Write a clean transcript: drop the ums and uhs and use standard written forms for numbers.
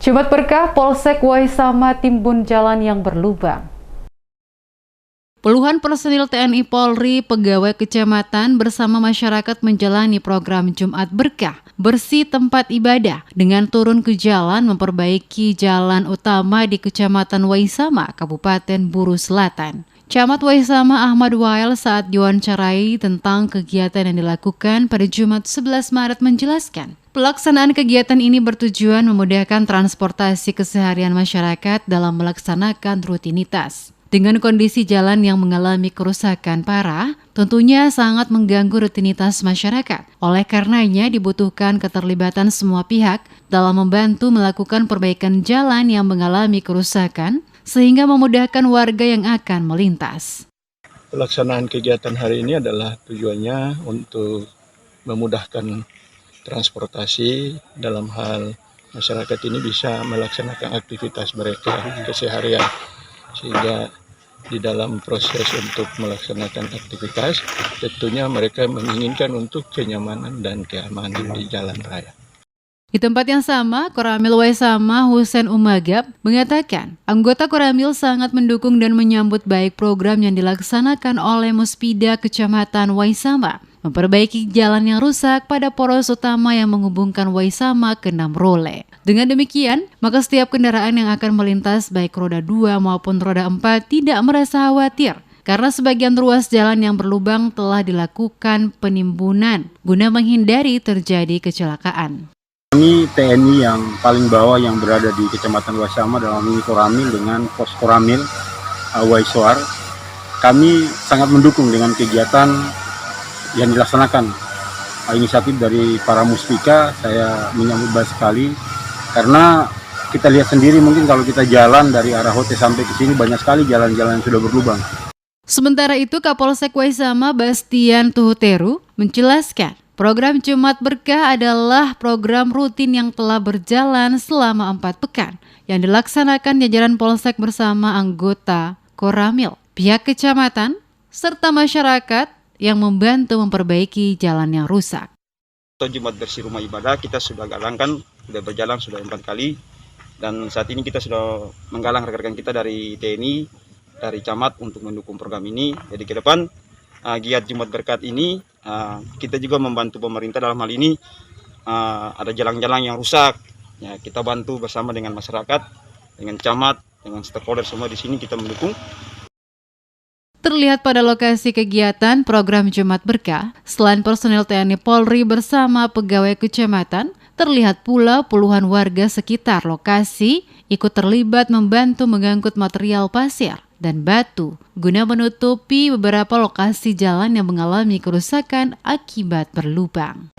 Jumat Berkah, Polsek Waisama timbun jalan yang berlubang. Puluhan personil TNI Polri, pegawai kecamatan bersama masyarakat menjalani program Jumat Berkah, bersih tempat ibadah dengan turun ke jalan memperbaiki jalan utama di Kecamatan Waisama, Kabupaten Buru Selatan. Camat Waisama Ahmad Wael saat diwawancarai tentang kegiatan yang dilakukan pada Jumat 11 Maret menjelaskan, pelaksanaan kegiatan ini bertujuan memudahkan transportasi keseharian masyarakat dalam melaksanakan rutinitas. Dengan kondisi jalan yang mengalami kerusakan parah, tentunya sangat mengganggu rutinitas masyarakat. Oleh karenanya dibutuhkan keterlibatan semua pihak dalam membantu melakukan perbaikan jalan yang mengalami kerusakan, sehingga memudahkan warga yang akan melintas. Pelaksanaan kegiatan hari ini adalah tujuannya untuk memudahkan transportasi dalam hal masyarakat ini bisa melaksanakan aktivitas mereka keseharian, sehingga di dalam proses untuk melaksanakan aktivitas tentunya mereka menginginkan untuk kenyamanan dan keamanan di jalan raya. Di tempat yang sama, Koramil Waisama Husein Umagap mengatakan anggota Koramil sangat mendukung dan menyambut baik program yang dilaksanakan oleh Muspida Kecamatan Waisama, memperbaiki jalan yang rusak pada poros utama yang menghubungkan Waisama ke Namrole. Dengan demikian, maka setiap kendaraan yang akan melintas baik roda 2 maupun roda 4 tidak merasa khawatir, karena sebagian ruas jalan yang berlubang telah dilakukan penimbunan guna menghindari terjadi kecelakaan. Kami TNI yang paling bawah yang berada di Kecamatan Waisama dalam ini Koramil dengan Pos Koramil Waiswar, kami sangat mendukung dengan kegiatan yang dilaksanakan. Inisiatif dari para muspika saya menyambut baik sekali, karena kita lihat sendiri mungkin kalau kita jalan dari arah Hote sampai ke sini banyak sekali jalan-jalan yang sudah berlubang. Sementara itu Kapolsek Waisama Bastian Tuhuteru menjelaskan, program Jumat Berkah adalah program rutin yang telah berjalan selama 4 pekan yang dilaksanakan jajaran Polsek bersama anggota Koramil, pihak kecamatan, serta masyarakat yang membantu memperbaiki jalan yang rusak. Jumat bersih rumah ibadah kita sudah galangkan, sudah berjalan sudah 4 kali, dan saat ini kita sudah menggalang rekan-rekan kita dari TNI, dari Camat untuk mendukung program ini. Jadi ke depan giat Jumat Berkat ini kita juga membantu pemerintah dalam hal ini, ada jalan-jalan yang rusak, ya kita bantu bersama dengan masyarakat, dengan camat, dengan stakeholder semua di sini kita mendukung. Terlihat pada lokasi kegiatan program Jumat Berkah, selain personel TNI Polri bersama pegawai kecamatan, terlihat pula puluhan warga sekitar lokasi ikut terlibat membantu mengangkut material pasir dan batu guna menutupi beberapa lokasi jalan yang mengalami kerusakan akibat berlubang.